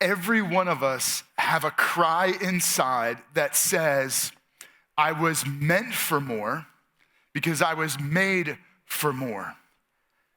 every one of us have a cry inside that says, I was meant for more because I was made for more.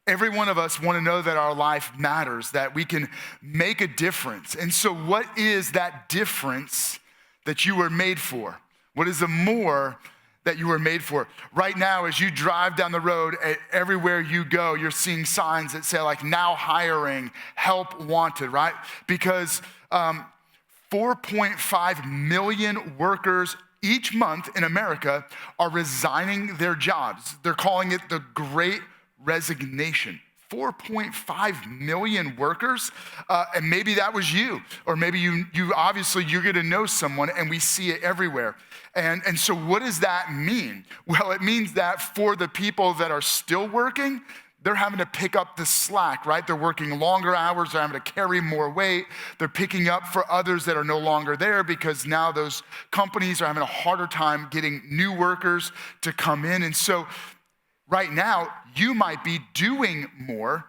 Every one of us want to know that our life matters, that we can make a difference. And so what is that difference that you were made for? What is the more that you were made for? Right now, as you drive down the road, everywhere you go, you're seeing signs that say like, now hiring, help wanted, right? Because 4.5 million workers each month in America are resigning their jobs. They're calling it the Great Resignation. 4.5 million workers, and maybe that was you, or maybe you obviously you're gonna know someone, and we see it everywhere. And so what does that mean? Well, it means that for the people that are still working, they're having to pick up the slack, right? They're working longer hours, they're having to carry more weight, they're picking up for others that are no longer there because now those companies are having a harder time getting new workers to come in. And so right now, you might be doing more,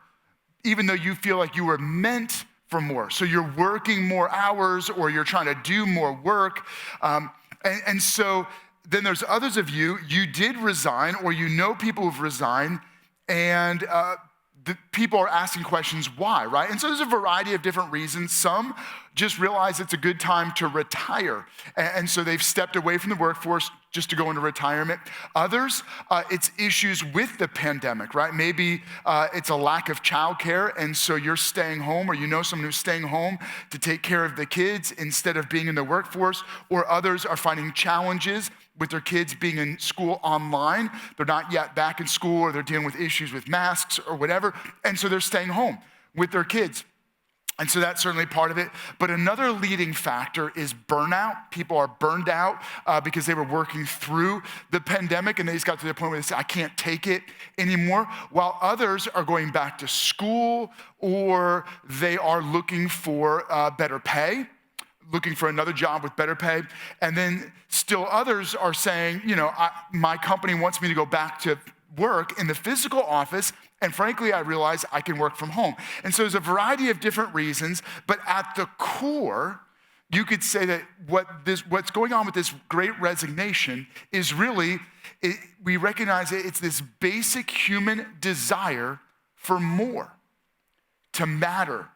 even though you feel like you were meant for more. So you're working more hours or you're trying to do more work. And so then there's others of you did resign or you know people who've resigned and the people are asking questions why, right? And so there's a variety of different reasons. Some just realize it's a good time to retire. And so they've stepped away from the workforce just to go into retirement. Others, it's issues with the pandemic, right? Maybe it's a lack of childcare, and so you're staying home, or you know someone who's staying home to take care of the kids instead of being in the workforce. Or others are finding challenges with their kids being in school online. They're not yet back in school, or they're dealing with issues with masks or whatever, and so they're staying home with their kids. And so that's certainly part of it. But another leading factor is burnout. People are burned out because they were working through the pandemic and they just got to the point where they say, I can't take it anymore. While others are going back to school or they are looking for better pay, looking for another job with better pay. And then still others are saying, my company wants me to go back to work in the physical office, and frankly, I realize I can work from home. And so there's a variety of different reasons, but at the core, you could say that what's going on with this great resignation is really, we recognize that it's this basic human desire for more, to matter,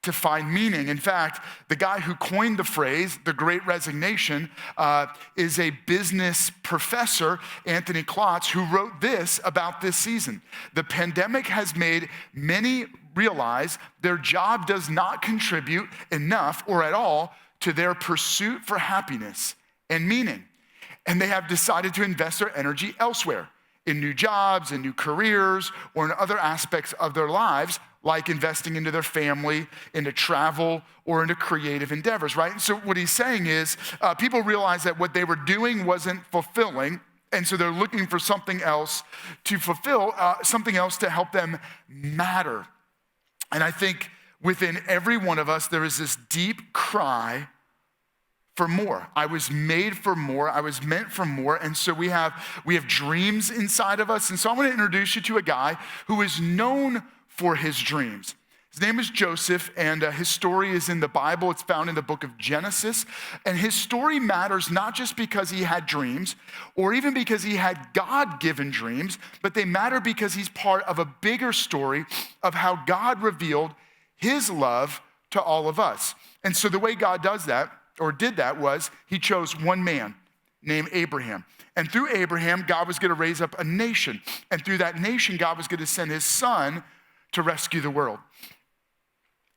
to find meaning. In fact, the guy who coined the phrase, the Great Resignation, is a business professor, Anthony Klotz, who wrote this about this season. The pandemic has made many realize their job does not contribute enough or at all to their pursuit for happiness and meaning. And they have decided to invest their energy elsewhere, in new jobs, in new careers, or in other aspects of their lives, like investing into their family, into travel, or into creative endeavors, right? And so what he's saying is people realize that what they were doing wasn't fulfilling, and so they're looking for something else to fulfill, something else to help them matter. And I think within every one of us, there is this deep cry for more. I was made for more. I was meant for more. And so we have dreams inside of us. And so I want to introduce you to a guy who is known for his dreams. His name is Joseph, and his story is in the Bible. It's found in the book of Genesis. And his story matters not just because he had dreams, or even because he had God-given dreams, but they matter because he's part of a bigger story of how God revealed his love to all of us. And so the way God does that, or did that, was he chose one man named Abraham. And through Abraham, God was going to raise up a nation. And through that nation, God was going to send his son to rescue the world.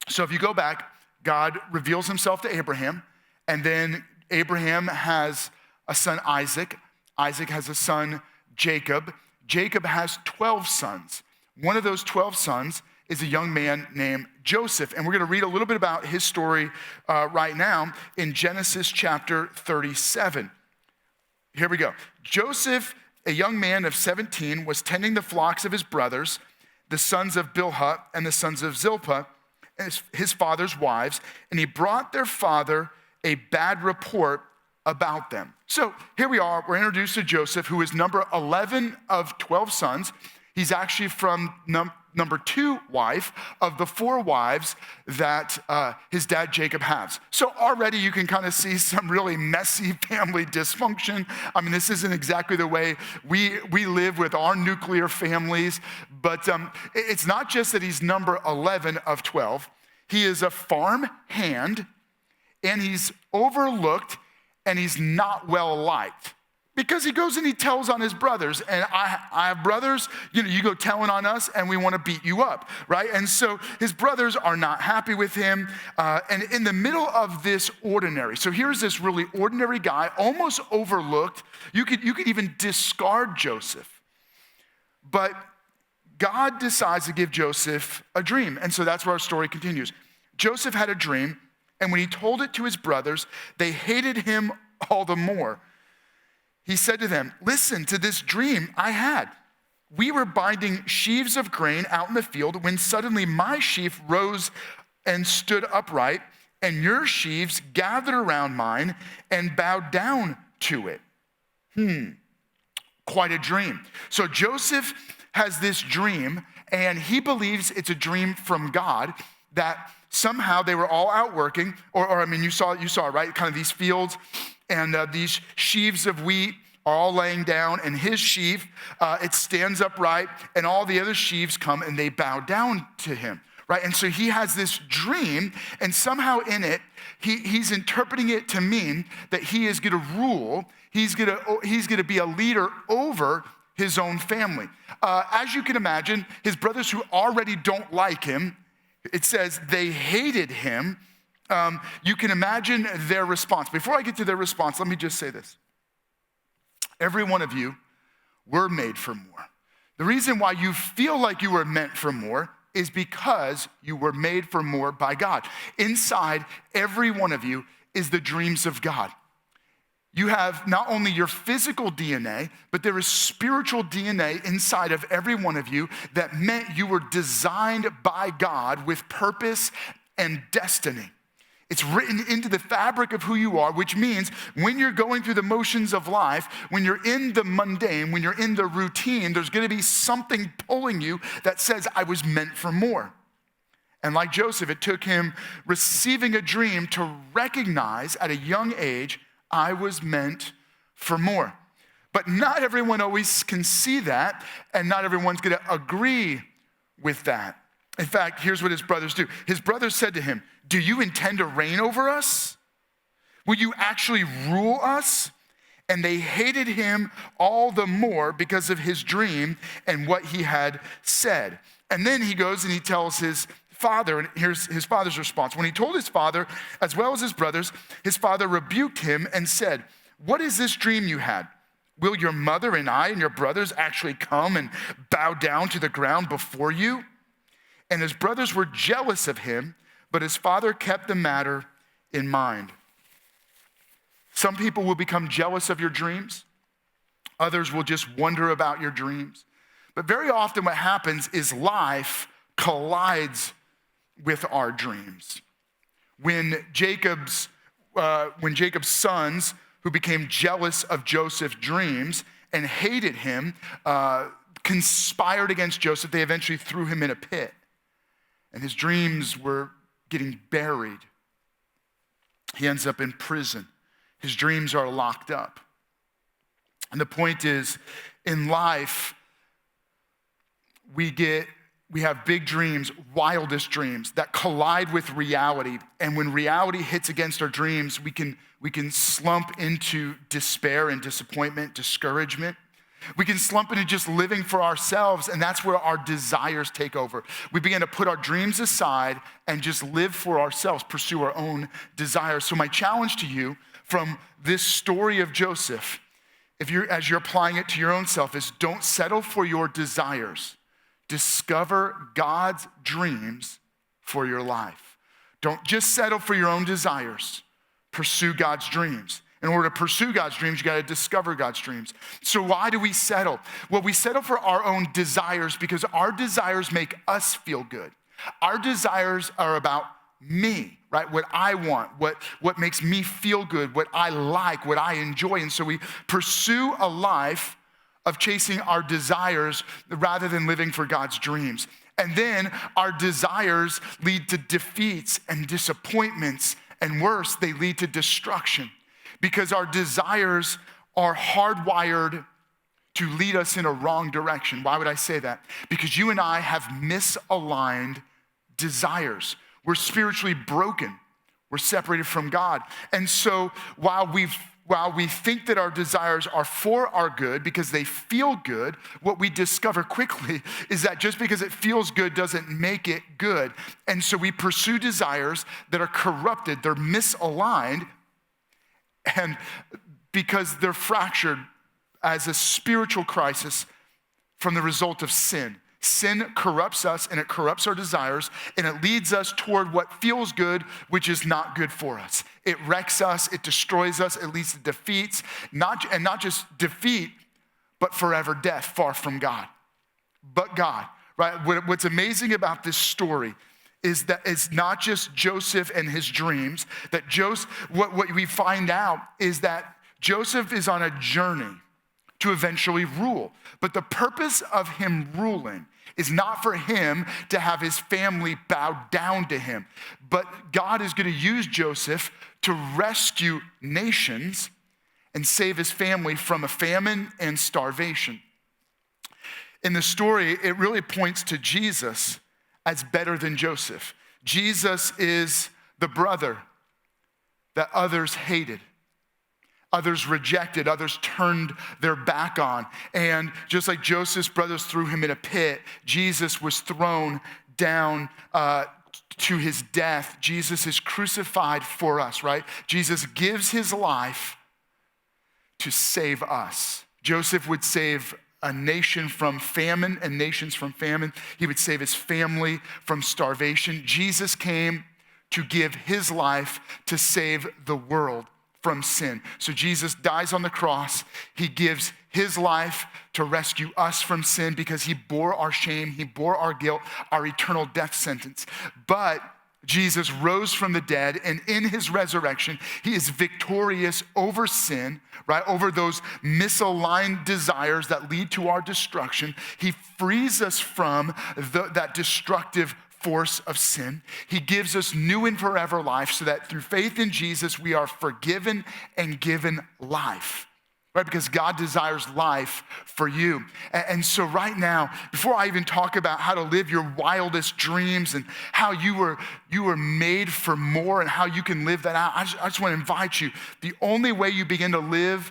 So if you go back, God reveals himself to Abraham, and then Abraham has a son, Isaac. Isaac has a son, Jacob. Jacob has 12 sons. One of those 12 sons is a young man named Joseph. And we're going to read a little bit about his story right now in Genesis chapter 37. Here we go. Joseph, a young man of 17, was tending the flocks of his brothers, the sons of Bilhah and the sons of Zilpah, his father's wives, and he brought their father a bad report about them. So here we are. We're introduced to Joseph, who is number 11 of 12 sons. He's actually from number 2 wife of the 4 wives that his dad Jacob has. So already you can kind of see some really messy family dysfunction. I mean, this isn't exactly the way we live with our nuclear families, but it's not just that he's number 11 of 12. He is a farm hand, and he's overlooked, and he's not well liked. Because he goes and he tells on his brothers, and I have brothers, you go telling on us and we want to beat you up, right? And so his brothers are not happy with him. And in the middle of this ordinary, so here's this really ordinary guy, almost overlooked. You could even discard Joseph. But God decides to give Joseph a dream. And so that's where our story continues. Joseph had a dream, and when he told it to his brothers, they hated him all the more. He said to them, listen to this dream I had. We were binding sheaves of grain out in the field when suddenly my sheaf rose and stood upright, and your sheaves gathered around mine and bowed down to it. Quite a dream. So Joseph has this dream, and he believes it's a dream from God, that somehow they were all out working, or you saw, right? Kind of these fields, and these sheaves of wheat are all laying down, and his sheaf, it stands upright, and all the other sheaves come and they bow down to him, right? And so he has this dream, and somehow in it, he's interpreting it to mean that he is gonna rule, he's gonna be a leader over his own family. As you can imagine, his brothers who already don't like him, it says they hated him. You can imagine their response. Before I get to their response, let me just say this. Every one of you were made for more. The reason why you feel like you were meant for more is because you were made for more by God. Inside every one of you is the dreams of God. You have not only your physical DNA, but there is spiritual DNA inside of every one of you that meant you were designed by God with purpose and destiny. It's written into the fabric of who you are, which means when you're going through the motions of life, when you're in the mundane, when you're in the routine, there's gonna be something pulling you that says, I was meant for more. And like Joseph, it took him receiving a dream to recognize at a young age, I was meant for more. But not everyone always can see that, and not everyone's gonna agree with that. In fact, here's what his brothers do. His brothers said to him, do you intend to reign over us? Will you actually rule us? And they hated him all the more because of his dream and what he had said. And then he goes and he tells his father, and here's his father's response. When he told his father, as well as his brothers, his father rebuked him and said, what is this dream you had? Will your mother and I and your brothers actually come and bow down to the ground before you? And his brothers were jealous of him, but his father kept the matter in mind. Some people will become jealous of your dreams. Others will just wonder about your dreams. But very often what happens is life collides with our dreams. When Jacob's sons, who became jealous of Joseph's dreams and hated him, conspired against Joseph, they eventually threw him in a pit. And his dreams were getting buried. He ends up in prison. His dreams are locked up. And the point is, in life, we have big dreams, wildest dreams that collide with reality. And when reality hits against our dreams, we can slump into despair and disappointment, discouragement. We can slump into just living for ourselves, and that's where our desires take over. We begin to put our dreams aside and just live for ourselves, pursue our own desires. So my challenge to you from this story of Joseph, as you're applying it to your own self, is don't settle for your desires. Discover God's dreams for your life. Don't just settle for your own desires. Pursue God's dreams. In order to pursue God's dreams, you gotta discover God's dreams. So why do we settle? Well, we settle for our own desires because our desires make us feel good. Our desires are about me, right? What I want, what makes me feel good, what I like, what I enjoy. And so we pursue a life of chasing our desires rather than living for God's dreams. And then our desires lead to defeats and disappointments, and worse, they lead to destruction because our desires are hardwired to lead us in a wrong direction. Why would I say that? Because you and I have misaligned desires. We're spiritually broken. We're separated from God. And so while we think that our desires are for our good because they feel good, what we discover quickly is that just because it feels good doesn't make it good. And so we pursue desires that are corrupted, they're misaligned, and because they're fractured as a spiritual crisis from the result of sin. Sin corrupts us and it corrupts our desires and it leads us toward what feels good, which is not good for us. It wrecks us, it destroys us, it leads to defeats, not just defeat, but forever death, far from God. But God, right? What's amazing about this story is that it's not just Joseph and his dreams, what we find out is that Joseph is on a journey to eventually rule. But the purpose of him ruling is not for him to have his family bow down to him, but God is going to use Joseph to rescue nations and save his family from a famine and starvation. In the story, it really points to Jesus as better than Joseph. Jesus is the brother that others hated. Others rejected, others turned their back on. And just like Joseph's brothers threw him in a pit, Jesus was thrown down to his death. Jesus is crucified for us, right? Jesus gives his life to save us. Joseph would save a nation from famine and nations from famine. He would save his family from starvation. Jesus came to give his life to save the world from sin. So Jesus dies on the cross. He gives his life to rescue us from sin because he bore our shame, he bore our guilt, our eternal death sentence. But Jesus rose from the dead, and in his resurrection, he is victorious over sin, right? Over those misaligned desires that lead to our destruction. He frees us from that destructive force of sin. He gives us new and forever life so that through faith in Jesus, we are forgiven and given life, right? Because God desires life for you. And so right now, before I even talk about how to live your wildest dreams and how you were made for more and how you can live that out, I just want to invite you. The only way you begin to live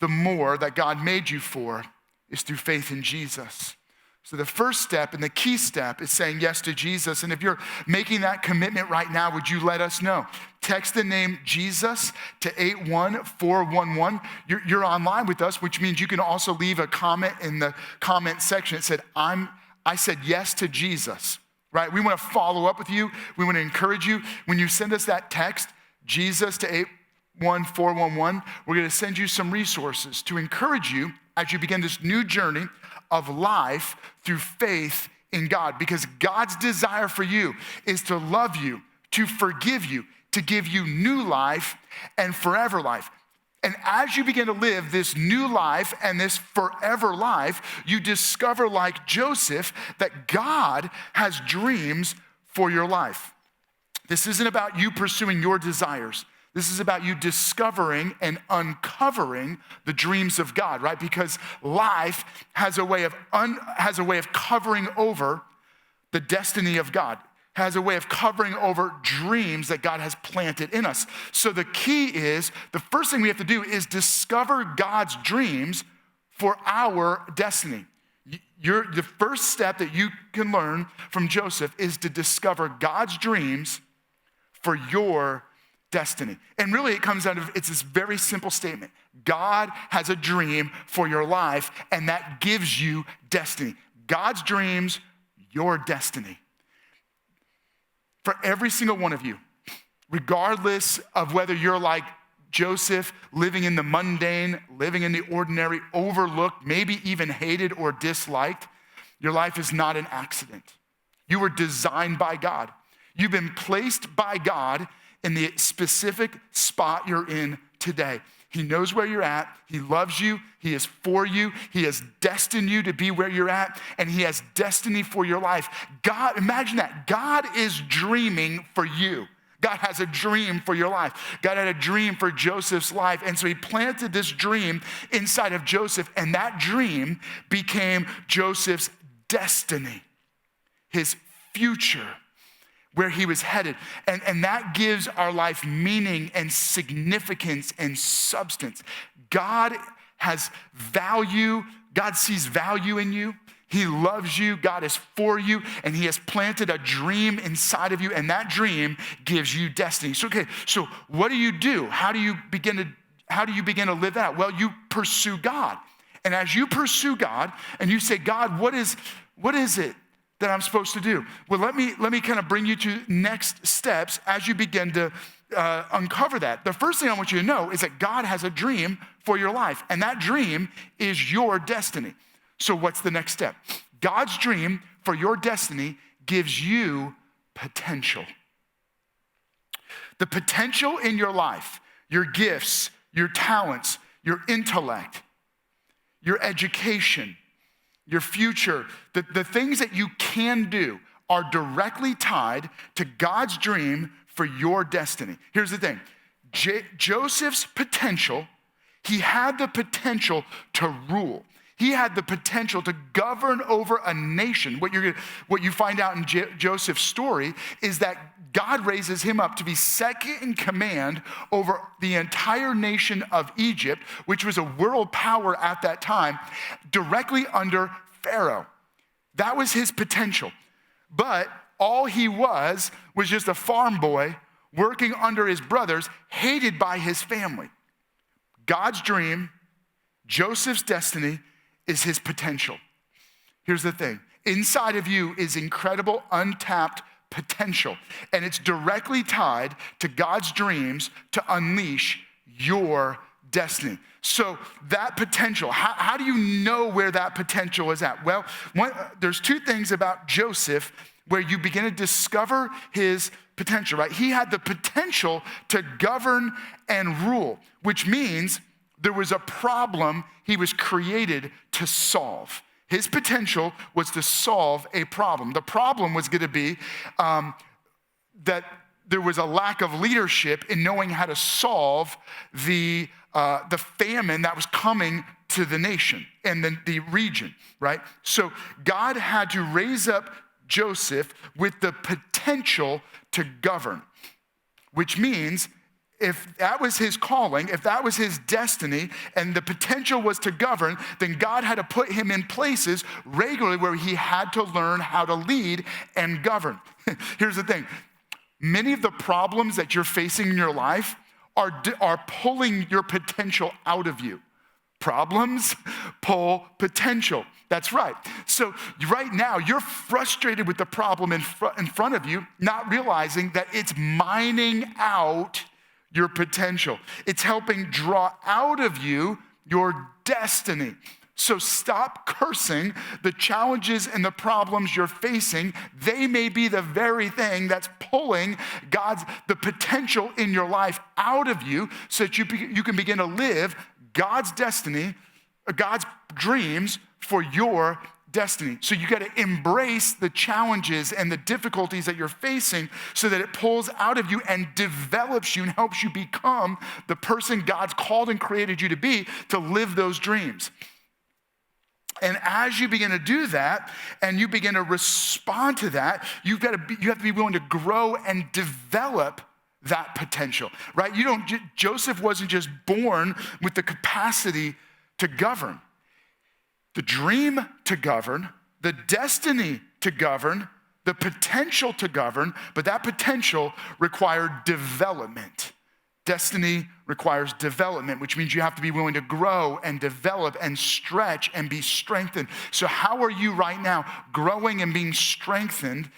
the more that God made you for is through faith in Jesus. So the first step and the key step is saying yes to Jesus. And if you're making that commitment right now, would you let us know? Text the name Jesus to 81411. You're online with us, which means you can also leave a comment in the comment section. It said, I said yes to Jesus, right? We want to follow up with you. We want to encourage you. When you send us that text, Jesus to 81411, we're going to send you some resources to encourage you as you begin this new journey of life through faith in God. Because God's desire for you is to love you, to forgive you, to give you new life and forever life. And as you begin to live this new life and this forever life, you discover, like Joseph, that God has dreams for your life. This isn't about you pursuing your desires. This is about you discovering and uncovering the dreams of God, right? Because life has a way of covering over the destiny of God, has a way of covering over dreams that God has planted in us. So the key is, the first thing we have to do is discover God's dreams for our destiny. The first step that you can learn from Joseph is to discover God's dreams for your destiny. And really it comes out of, it's this very simple statement. God has a dream for your life, and that gives you destiny. God's dreams, your destiny. For every single one of you, regardless of whether you're like Joseph, living in the mundane, living in the ordinary, overlooked, maybe even hated or disliked, your life is not an accident. You were designed by God. You've been placed by God in the specific spot you're in today. He knows where you're at. He loves you. He is for you. He has destined you to be where you're at, and he has destiny for your life. God, imagine that. God is dreaming for you. God has a dream for your life. God had a dream for Joseph's life, and so he planted this dream inside of Joseph, and that dream became Joseph's destiny, his future, where he was headed. And that gives our life meaning and significance and substance. God has value. God sees value in you. He loves you. God is for you. And he has planted a dream inside of you. And that dream gives you destiny. So what do? How do you begin to live that out? Well, you pursue God. And as you pursue God and you say, God, what is it that I'm supposed to do? Well, let me kind of bring you to next steps as you begin to uncover that. The first thing I want you to know is that God has a dream for your life, and that dream is your destiny. So what's the next step? God's dream for your destiny gives you potential. The potential in your life, your gifts, your talents, your intellect, your education, your future, the things that you can do are directly tied to God's dream for your destiny. Here's the thing. Joseph's potential, he had the potential to rule. He had the potential to govern over a nation. What you find out in Joseph's story is that God raises him up to be second in command over the entire nation of Egypt, which was a world power at that time, directly under Pharaoh. That was his potential. But all he was just a farm boy working under his brothers, hated by his family. God's dream, Joseph's destiny, is his potential. Here's the thing. Inside of you is incredible untapped potential, and it's directly tied to God's dreams to unleash your destiny. So that potential, how do you know where that potential is at? Well, there's two things about Joseph where you begin to discover his potential, right? He had the potential to govern and rule, which means there was a problem he was created to solve. His potential was to solve a problem. The problem was going to be that there was a lack of leadership in knowing how to solve the famine that was coming to the nation and the region, right? So God had to raise up Joseph with the potential to govern, which means if that was his calling, if that was his destiny, and the potential was to govern, then God had to put him in places regularly where he had to learn how to lead and govern. Here's the thing. Many of the problems that you're facing in your life are pulling your potential out of you. Problems pull potential. That's right. So right now, you're frustrated with the problem in front of you, not realizing that it's mining out your potential. It's helping draw out of you your destiny. So stop cursing the challenges and the problems you're facing. They may be the very thing that's pulling the potential in your life out of you so that you can begin to live God's destiny, God's dreams for your destiny. So you got to embrace the challenges and the difficulties that you're facing so that it pulls out of you and develops you and helps you become the person God's called and created you to be to live those dreams. And as you begin to do that and you begin to respond to that, you have to be willing to grow and develop that potential, right? Joseph wasn't just born with the capacity to govern. The dream to govern, the destiny to govern, the potential to govern, but that potential required development. Destiny requires development, which means you have to be willing to grow and develop and stretch and be strengthened. So how are you right now growing and being strengthened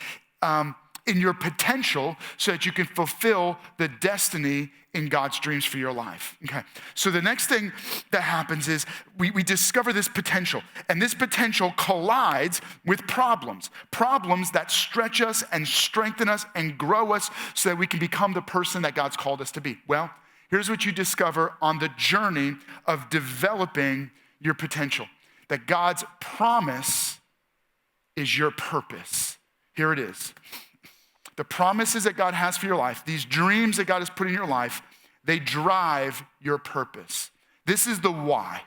in your potential so that you can fulfill the destiny in God's dreams for your life? Okay, so the next thing that happens is we discover this potential, and this potential collides with problems that stretch us and strengthen us and grow us so that we can become the person that God's called us to be. Well, Here's what you discover on the journey of developing your potential. That God's promise is your purpose. Here it is. The promises that God has for your life, these dreams that God has put in your life, they drive your purpose. This is the why.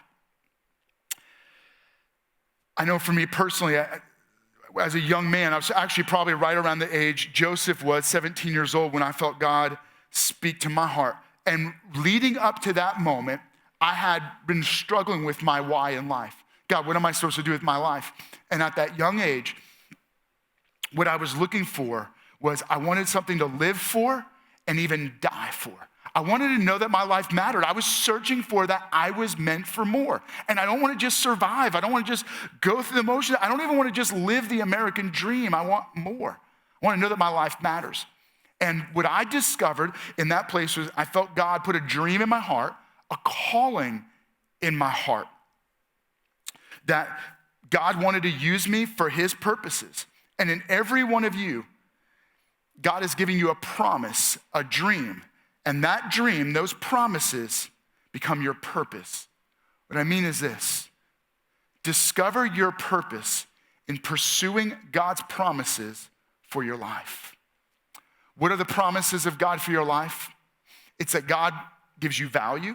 I know for me personally, as a young man, I was actually probably right around the age Joseph was, 17 years old, when I felt God speak to my heart. And leading up to that moment, I had been struggling with my why in life. God, what am I supposed to do with my life? And at that young age, what I was looking for was I wanted something to live for and even die for. I wanted to know that my life mattered. I was searching for that I was meant for more. And I don't want to just survive. I don't want to just go through the motions. I don't even want to just live the American dream. I want more. I want to know that my life matters. And what I discovered in that place was I felt God put a dream in my heart, a calling in my heart, that God wanted to use me for his purposes. And in every one of you, God is giving you a promise, a dream. And that dream, those promises, become your purpose. What I mean is this: discover your purpose in pursuing God's promises for your life. What are the promises of God for your life? It's that God gives you value,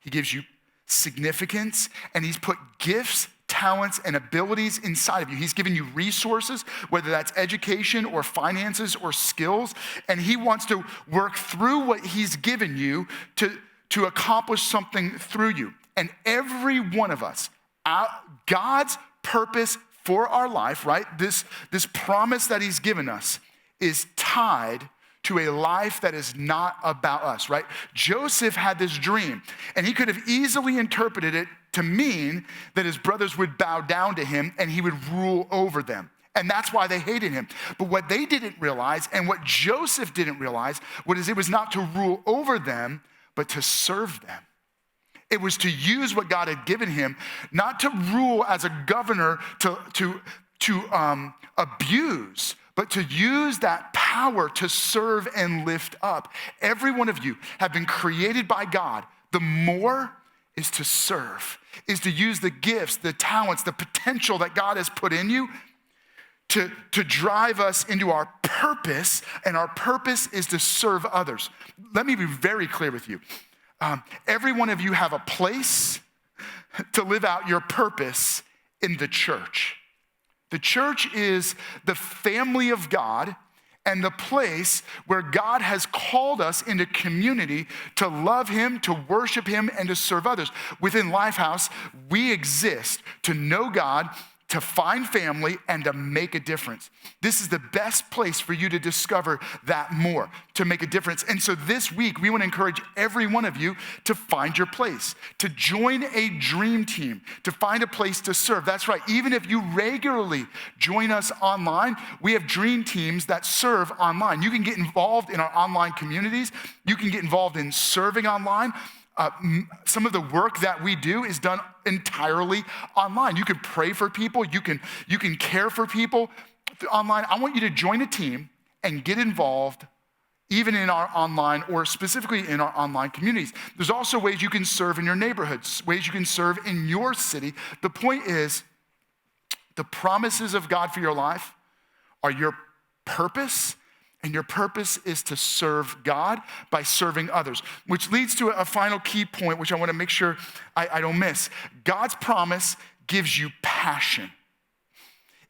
he gives you significance, and he's put gifts, talents, and abilities inside of you. He's given you resources, whether that's education or finances or skills, and he wants to work through what he's given you to accomplish something through you. And every one of us, God's purpose for our life, right? This promise that he's given us is tied to a life that is not about us, right? Joseph had this dream, and he could have easily interpreted it to mean that his brothers would bow down to him and he would rule over them. And that's why they hated him. But what they didn't realize, and what Joseph didn't realize, it was not to rule over them, but to serve them. It was to use what God had given him, not to rule as a governor to abuse, but to use that power to serve and lift up. Every one of you have been created by God. The more is to serve, is to use the gifts, the talents, the potential that God has put in you to drive us into our purpose, and our purpose is to serve others. Let me be very clear with you. Every one of you have a place to live out your purpose in the church. The church is the family of God and the place where God has called us into community to love him, to worship him, and to serve others. Within Lifehouse, we exist to know God, to find family, and to make a difference. This is the best place for you to discover that more, to make a difference. And so this week, we want to encourage every one of you to find your place, to join a dream team, to find a place to serve. That's right. Even if you regularly join us online, we have dream teams that serve online. You can get involved in our online communities. You can get involved in serving online. Some of the work that we do is done entirely online. You can pray for people. You can care for people online. I want you to join a team and get involved even in our online, or specifically in our online communities. There's also ways you can serve in your neighborhoods, ways you can serve in your city. The point is, the promises of God for your life are your purpose. And your purpose is to serve God by serving others, which leads to a final key point, which I want to make sure I don't miss. God's promise gives you passion.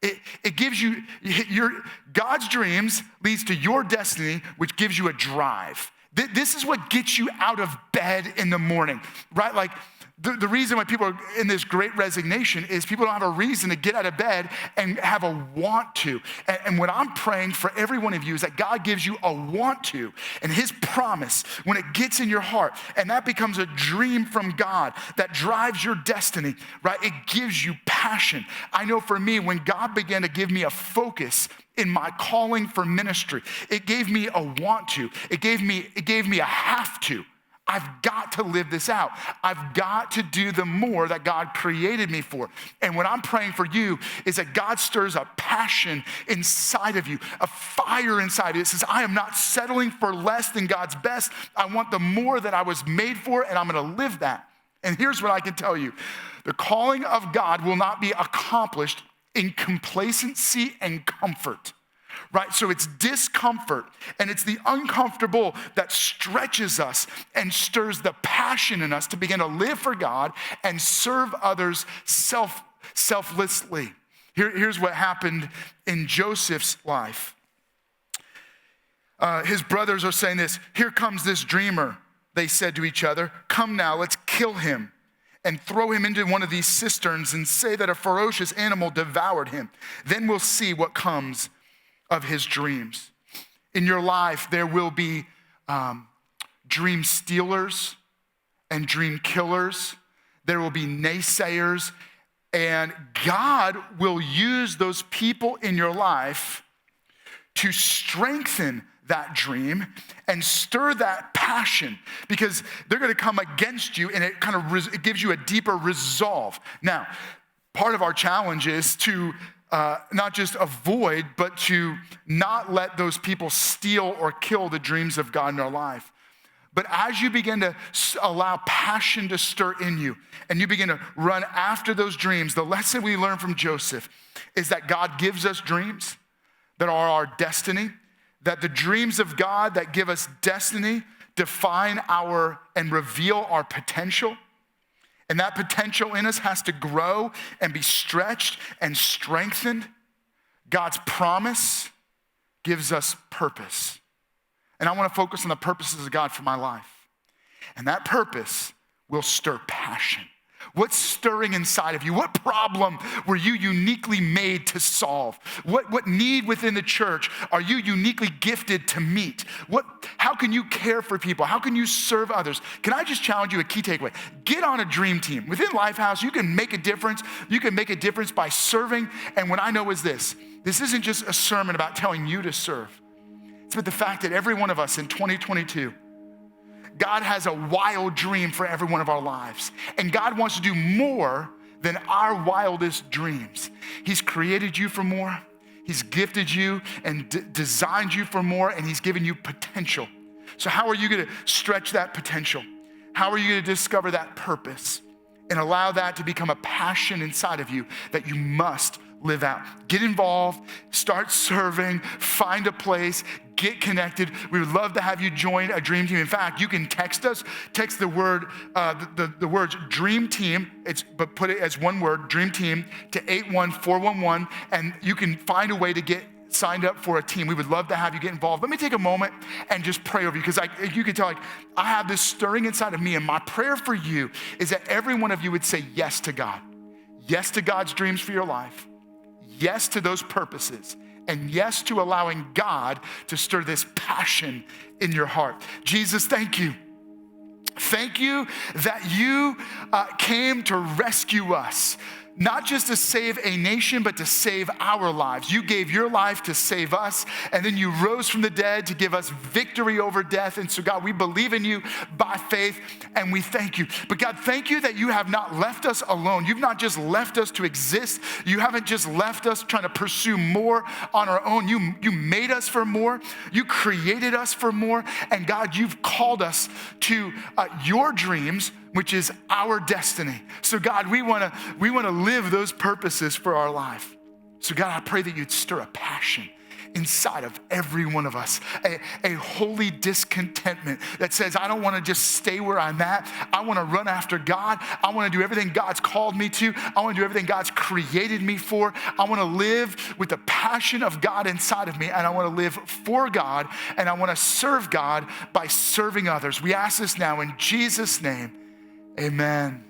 It gives you, God's dreams leads to your destiny, which gives you a drive. This is what gets you out of bed in the morning, right? Like, the reason why people are in this great resignation is people don't have a reason to get out of bed and have a want to. And what I'm praying for every one of you is that God gives you a want to, and his promise, when it gets in your heart, and that becomes a dream from God that drives your destiny, right? It gives you passion. I know for me, when God began to give me a focus in my calling for ministry, it gave me a want to. It gave me a have to. I've got to live this out. I've got to do the more that God created me for. And what I'm praying for you is that God stirs a passion inside of you, a fire inside of you. It says, I am not settling for less than God's best. I want the more that I was made for, and I'm gonna live that. And here's what I can tell you. The calling of God will not be accomplished in complacency and comfort. Right? So it's discomfort and it's the uncomfortable that stretches us and stirs the passion in us to begin to live for God and serve others selflessly. Here's what happened in Joseph's life. His brothers are saying this, here comes this dreamer, they said to each other. Come now, let's kill him and throw him into one of these cisterns and say that a ferocious animal devoured him. Then we'll see what comes of his dreams. In your life, there will be dream stealers and dream killers. There will be naysayers, and God will use those people in your life to strengthen that dream and stir that passion, because they're gonna come against you, and it kind of it gives you a deeper resolve. Now, part of our challenge is to not just avoid, but to not let those people steal or kill the dreams of God in our life. But as you begin to allow passion to stir in you and you begin to run after those dreams, the lesson we learn from Joseph is that God gives us dreams that are our destiny, that the dreams of God that give us destiny define and reveal our potential. And that potential in us has to grow and be stretched and strengthened. God's promise gives us purpose. And I want to focus on the purposes of God for my life. And that purpose will stir passion. What's stirring inside of you? What problem were you uniquely made to solve? What need within the church are you uniquely gifted to meet? How can you care for people? How can you serve others? Can I just challenge you a key takeaway? Get on a dream team. Within Lifehouse, you can make a difference. You can make a difference by serving. And what I know is this isn't just a sermon about telling you to serve. It's about the fact that every one of us in 2022, God has a wild dream for every one of our lives. And God wants to do more than our wildest dreams. He's created you for more. He's gifted you and designed you for more, and he's given you potential. So how are you gonna stretch that potential? How are you gonna discover that purpose and allow that to become a passion inside of you that you must live out? Get involved, start serving, find a place, get connected. We would love to have you join a dream team. In fact, you can text us, text the word, the words dream team, but put it as one word, dream team, to 81411, and you can find a way to get signed up for a team. We would love to have you get involved. Let me take a moment and just pray over you, because you can tell, I have this stirring inside of me, and my prayer for you is that every one of you would say yes to God. Yes to God's dreams for your life. Yes to those purposes, and yes to allowing God to stir this passion in your heart. Jesus, thank you. Thank you that you came to rescue us, not just to save a nation, but to save our lives. You gave your life to save us, and then you rose from the dead to give us victory over death. And so, God, we believe in you by faith, and we thank you. But God, thank you that you have not left us alone. You've not just left us to exist. You haven't just left us trying to pursue more on our own. You made us for more. You created us for more. And God, you've called us to your dreams, which is our destiny. So God, we wanna live those purposes for our life. So God, I pray that you'd stir a passion inside of every one of us, a holy discontentment that says, I don't wanna just stay where I'm at. I wanna run after God. I wanna do everything God's called me to. I wanna do everything God's created me for. I wanna live with the passion of God inside of me, and I wanna live for God, and I wanna serve God by serving others. We ask this now in Jesus' name. Amen.